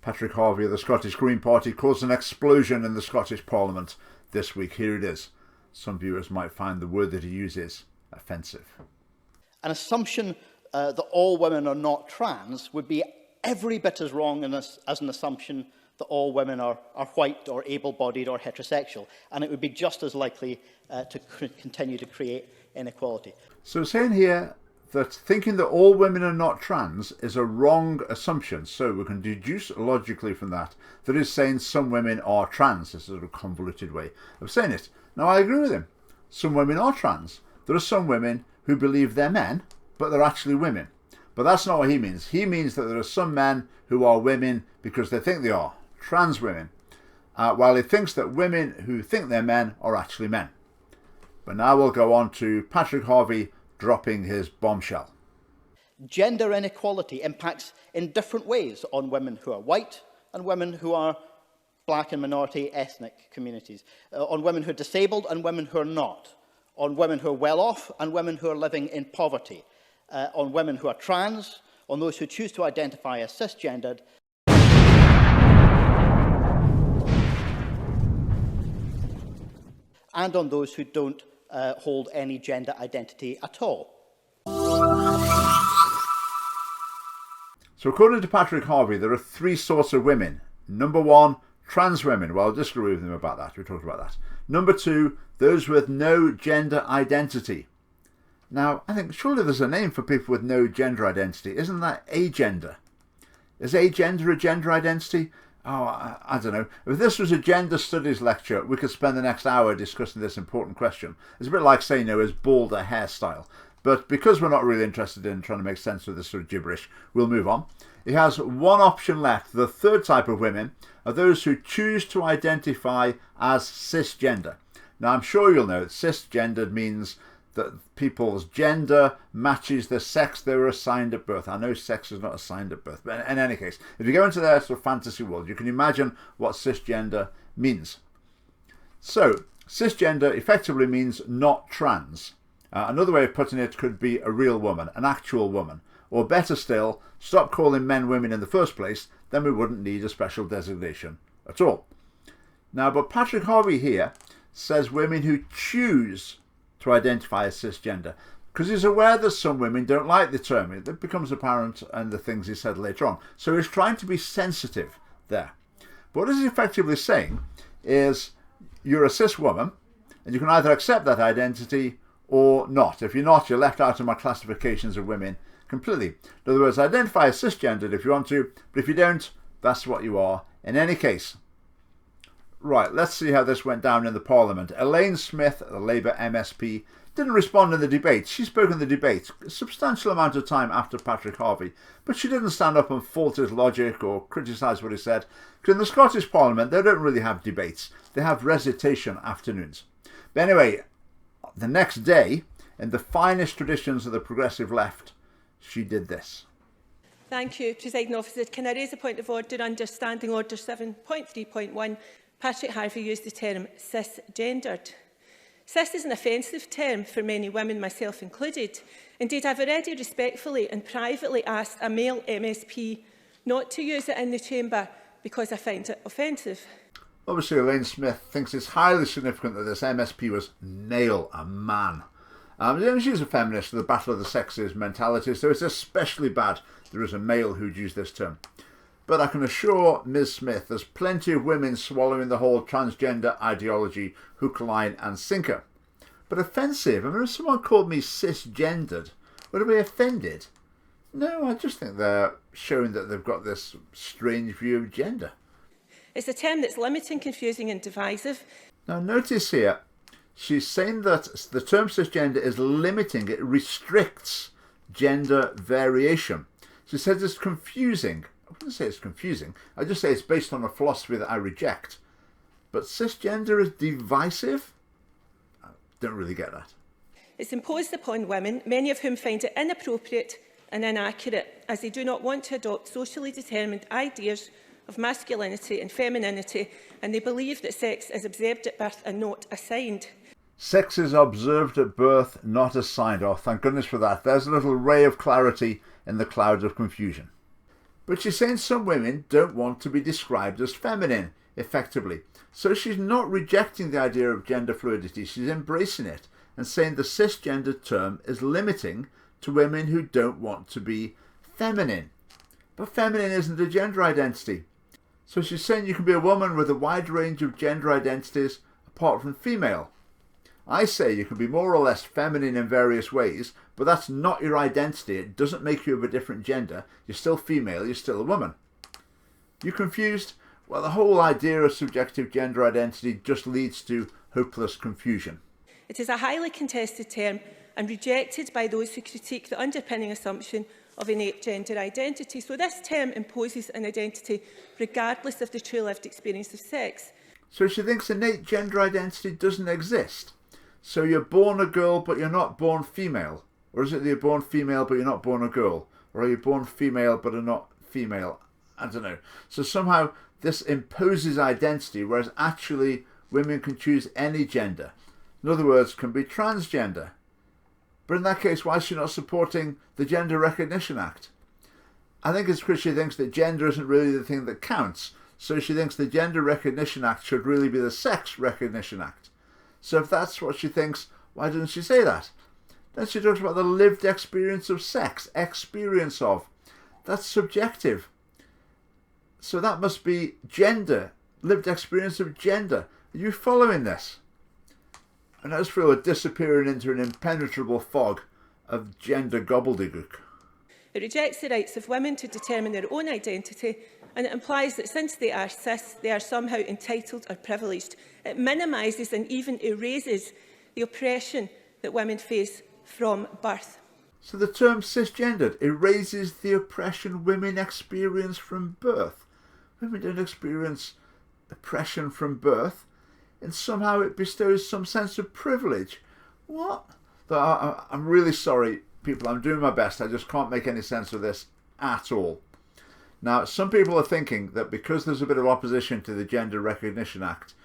Patrick Harvie of the Scottish Green Party caused an explosion in the Scottish Parliament this week. Here it is. Some viewers might find the word that he uses offensive. An assumption that all women are not trans would be every bit as wrong as an assumption that all women are white or able-bodied or heterosexual, and it would be just as likely to continue to create inequality. So saying here that thinking that all women are not trans is a wrong assumption, so we can deduce logically from that that is saying some women are trans. This is a convoluted way of saying it. Now, I agree with him. Some women are trans. There are some women who believe they're men, but they're actually women. But that's not what he means. He means that there are some men who are women because they think they are trans women, while he thinks that women who think they're men are actually men. But now we'll go on to Patrick Harvie dropping his bombshell. Gender inequality impacts in different ways on women who are white and women who are black and minority ethnic communities, on women who are disabled and women who are not, on women who are well off and women who are living in poverty, on women who are trans, on those who choose to identify as cisgendered, and on those who don't hold any gender identity at all. So according to Patrick Harvie, there are three sorts of women. Number one, trans women. Well, I'll disagree with him about that. We talked about that. Number two, those with no gender identity. Now, I think surely there's a name for people with no gender identity. Isn't that agender? Is agender a gender identity? Oh, I don't know. If this was a gender studies lecture, we could spend the next hour discussing this important question. It's a bit like saying, is bald a hairstyle? But because we're not really interested in trying to make sense of this sort of gibberish, we'll move on. He has one option left. The third type of women are those who choose to identify as cisgender. Now, I'm sure you'll know that cisgendered means that people's gender matches the sex they were assigned at birth. I know sex is not assigned at birth, but in any case, if you go into their sort of fantasy world, you can imagine what cisgender means. So, cisgender effectively means not trans. Another way of putting it could be a real woman, an actual woman. Or better still, stop calling men women in the first place, then we wouldn't need a special designation at all. Now, but Patrick Harvie here says women who choose to identify as cisgender, because he's aware that some women don't like the term. It becomes apparent in the things he said later on. So he's trying to be sensitive there. But what he's effectively saying is you're a cis woman, and you can either accept that identity or not. If you're not, you're left out of my classifications of women completely. In other words, identify as cisgendered if you want to, but if you don't, that's what you are in any case. Right, let's see how this went down in the Parliament. Elaine Smith, the Labour MSP, didn't respond in the debate. She spoke in the debate a substantial amount of time after Patrick Harvie, but she didn't stand up and fault his logic or criticise what he said, because in the Scottish Parliament they don't really have debates. They have recitation afternoons. But anyway, the next day, in the finest traditions of the progressive left, she did this. Thank you, Presiding Officer. Can I raise a point of order under Standing Order 7.3.1? Patrick Harvie used the term cisgendered. Cis is an offensive term for many women, myself included. Indeed, I've already respectfully and privately asked a male MSP not to use it in the chamber because I find it offensive. Obviously, Elaine Smith thinks it's highly significant that this MSP was male, a man. She's a feminist of the battle of the sexes mentality, so it's especially bad there is a male who'd use this term. But I can assure Ms. Smith there's plenty of women swallowing the whole transgender ideology hook, line and sinker. But offensive? I mean, if someone called me cisgendered, would I be offended? No, I just think they're showing that they've got this strange view of gender. It's a term that's limiting, confusing and divisive. Now notice here, she's saying that the term cisgender is limiting, it restricts gender variation. She says it's confusing. I wouldn't say it's confusing, I just say it's based on a philosophy that I reject. But cisgender is divisive? I don't really get that. It's imposed upon women, many of whom find it inappropriate and inaccurate, as they do not want to adopt socially determined ideas of masculinity and femininity, and they believe that sex is observed at birth and not assigned. Sex is observed at birth, not assigned. Oh, thank goodness for that. There's a little ray of clarity in the clouds of confusion. But she's saying some women don't want to be described as feminine, effectively. So she's not rejecting the idea of gender fluidity, she's embracing it and saying the cisgendered term is limiting to women who don't want to be feminine. But feminine isn't a gender identity. So she's saying you can be a woman with a wide range of gender identities apart from female. I say you can be more or less feminine in various ways, but that's not your identity. It doesn't make you of a different gender. You're still female, you're still a woman. You confused? Well, the whole idea of subjective gender identity just leads to hopeless confusion. It is a highly contested term and rejected by those who critique the underpinning assumption of innate gender identity. So this term imposes an identity regardless of the true lived experience of sex. So she thinks innate gender identity doesn't exist. So you're born a girl but you're not born female? Or is it that you're born female but you're not born a girl? Or are you born female but are not female? I don't know. So somehow this imposes identity, whereas actually women can choose any gender. In other words, can be transgender. But in that case, why is she not supporting the Gender Recognition Act? I think it's because she thinks that gender isn't really the thing that counts. So she thinks the Gender Recognition Act should really be the Sex Recognition Act. So if that's what she thinks, why doesn't she say that? Then she talks about the lived experience of sex. Experience of. That's subjective. So that must be gender. Lived experience of gender. Are you following this? And as for disappearing into an impenetrable fog of gender gobbledygook. It rejects the rights of women to determine their own identity, and it implies that since they are cis, they are somehow entitled or privileged. It minimises and even erases the oppression that women face from birth. So the term cisgendered erases the oppression women experience from birth. Women don't experience oppression from birth, and somehow it bestows some sense of privilege. What? I'm really sorry, people. I'm doing my best. I just can't make any sense of this at all. Now, some people are thinking that because there's a bit of opposition to the Gender Recognition Act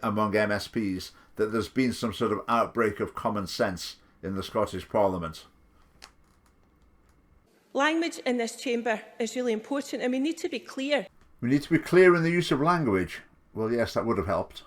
among MSPs, that there's been some sort of outbreak of common sense in the Scottish Parliament. Language in this chamber is really important, and we need to be clear. We need to be clear in the use of language. Well, yes, that would have helped.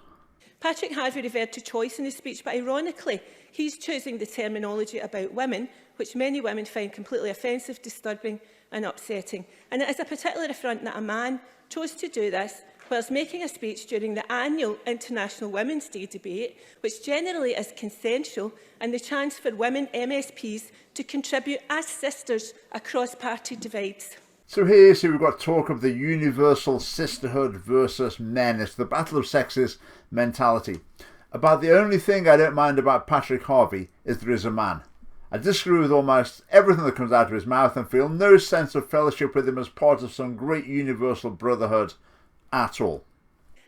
Patrick Harvie referred to choice in his speech, but ironically, he's choosing the terminology about women, which many women find completely offensive, disturbing and upsetting. And it is a particular affront that a man chose to do this whilst making a speech during the annual International Women's Day debate, which generally is consensual, and the chance for women MSPs to contribute as sisters across party divides. So here you see we've got talk of the universal sisterhood versus men. It's the battle of sexes mentality. About the only thing I don't mind about Patrick Harvie is there is a man. I disagree with almost everything that comes out of his mouth and feel no sense of fellowship with him as part of some great universal brotherhood at all.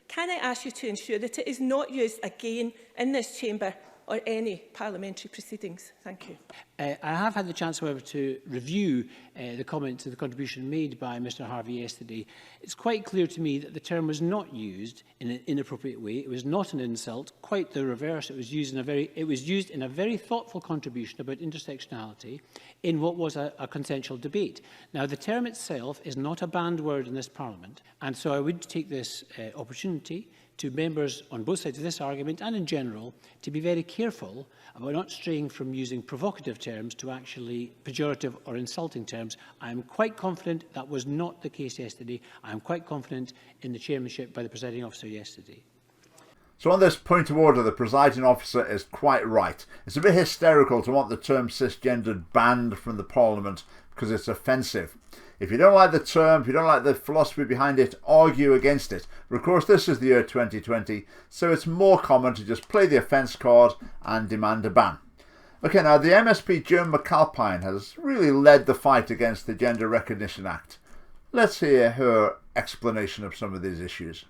Can I ask you to ensure that it is not used again in this chamber or any parliamentary proceedings? Thank you. I have had the chance, however, to review the comments and the contribution made by Mr Harvie yesterday. It's quite clear to me that the term was not used in an inappropriate way. It was not an insult, quite the reverse. It was used in a very thoughtful contribution about intersectionality in what was a consensual debate. Now, the term itself is not a banned word in this Parliament, and so I would take this opportunity to members on both sides of this argument and in general to be very careful about not straying from using provocative terms to actually pejorative or insulting terms. I am quite confident that was not the case yesterday. I am quite confident in the chairmanship by the presiding officer yesterday. So on this point of order, the presiding officer is quite right. It's a bit hysterical to want the term cisgendered banned from the Parliament because it's offensive. If you don't like the term, if you don't like the philosophy behind it, argue against it. But of course, this is the year 2020, so it's more common to just play the offence card and demand a ban. Okay, now the MSP Joan McAlpine has really led the fight against the Gender Recognition Act. Let's hear her explanation of some of these issues.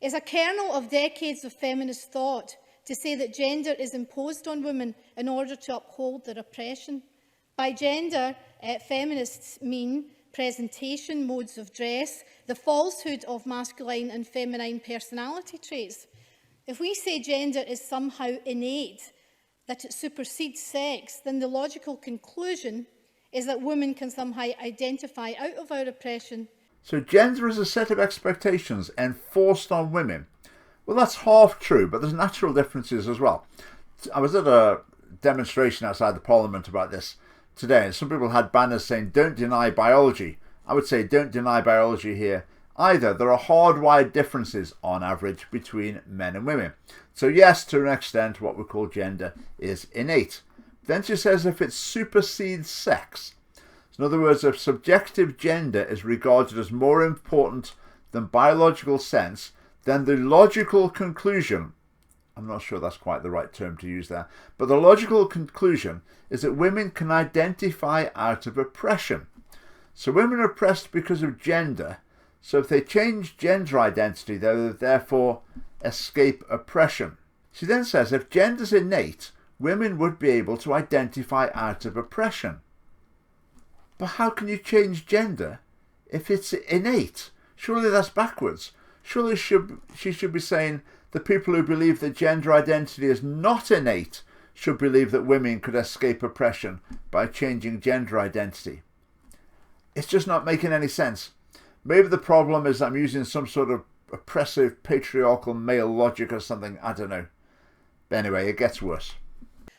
It's a kernel of decades of feminist thought to say that gender is imposed on women in order to uphold their oppression. By gender, feminists mean presentation, modes of dress, the falsehood of masculine and feminine personality traits. If we say gender is somehow innate, that it supersedes sex, then the logical conclusion is that women can somehow identify out of our oppression. So gender is a set of expectations enforced on women. Well, that's half true, but there's natural differences as well. I was at a demonstration outside the Parliament about this today, and some people had banners saying, "Don't deny biology." I would say, don't deny biology here either. There are hardwired differences on average between men and women. So yes, to an extent, what we call gender is innate. Then she says if it supersedes sex. In other words, if subjective gender is regarded as more important than biological sense, then the logical conclusion, I'm not sure that's quite the right term to use there, but the logical conclusion is that women can identify out of oppression. So women are oppressed because of gender, so if they change gender identity, they will therefore escape oppression. She then says if gender is innate, women would be able to identify out of oppression. But how can you change gender if it's innate? Surely that's backwards. Surely she should be saying the people who believe that gender identity is not innate should believe that women could escape oppression by changing gender identity. It's just not making any sense. Maybe the problem is I'm using some sort of oppressive patriarchal male logic or something, I don't know. But anyway, it gets worse.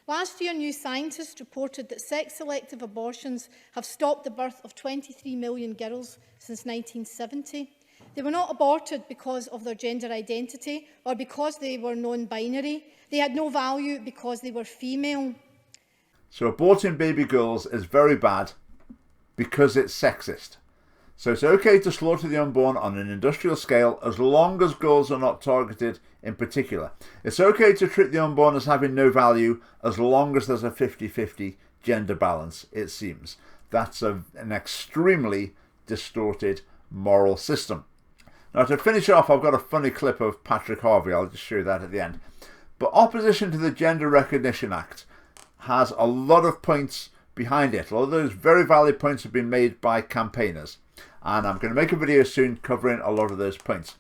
Last year, New Scientist reported that sex-selective abortions have stopped the birth of 23 million girls since 1970. They were not aborted because of their gender identity or because they were non-binary. They had no value because they were female. So aborting baby girls is very bad because it's sexist. So it's okay to slaughter the unborn on an industrial scale as long as girls are not targeted in particular. It's okay to treat the unborn as having no value as long as there's a 50-50 gender balance, it seems. That's an extremely distorted moral system. Now to finish off, I've got a funny clip of Patrick Harvie. I'll just show you that at the end. But opposition to the Gender Recognition Act has a lot of points behind it. A lot of those very valid points have been made by campaigners. And I'm going to make a video soon covering a lot of those points.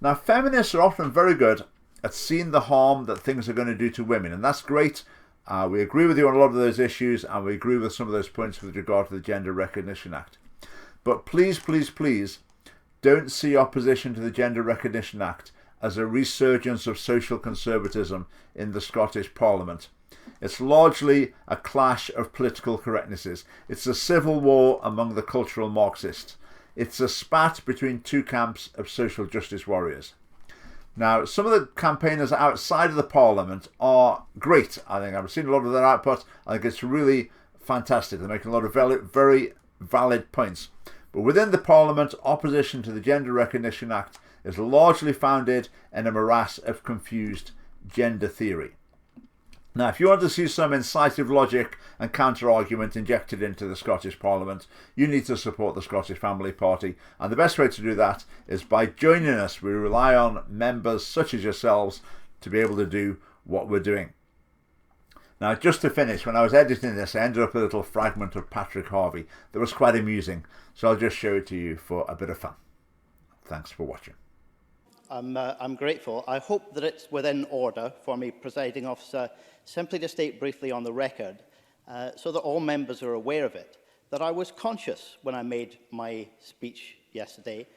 Now, feminists are often very good at seeing the harm that things are going to do to women, and that's great. We agree with you on a lot of those issues, and we agree with some of those points with regard to the Gender Recognition Act. But please, please, please, don't see opposition to the Gender Recognition Act as a resurgence of social conservatism in the Scottish Parliament. It's largely a clash of political correctnesses. It's a civil war among the cultural Marxists. It's a spat between two camps of social justice warriors. Now, some of the campaigners outside of the Parliament are great. I think I've seen a lot of their output. I think it's really fantastic. They're making a lot of very valid points. But within the Parliament, opposition to the Gender Recognition Act is largely founded in a morass of confused gender theory. Now, if you want to see some incisive logic and counter-argument injected into the Scottish Parliament, you need to support the Scottish Family Party. And the best way to do that is by joining us. We rely on members such as yourselves to be able to do what we're doing. Now, just to finish, when I was editing this, I ended up with a little fragment of Patrick Harvie that was quite amusing. So I'll just show it to you for a bit of fun. Thanks for watching. I'm grateful. I hope that it's within order for me, Presiding Officer, simply to state briefly on the record, so that all members are aware of it, that I was conscious when I made my speech yesterday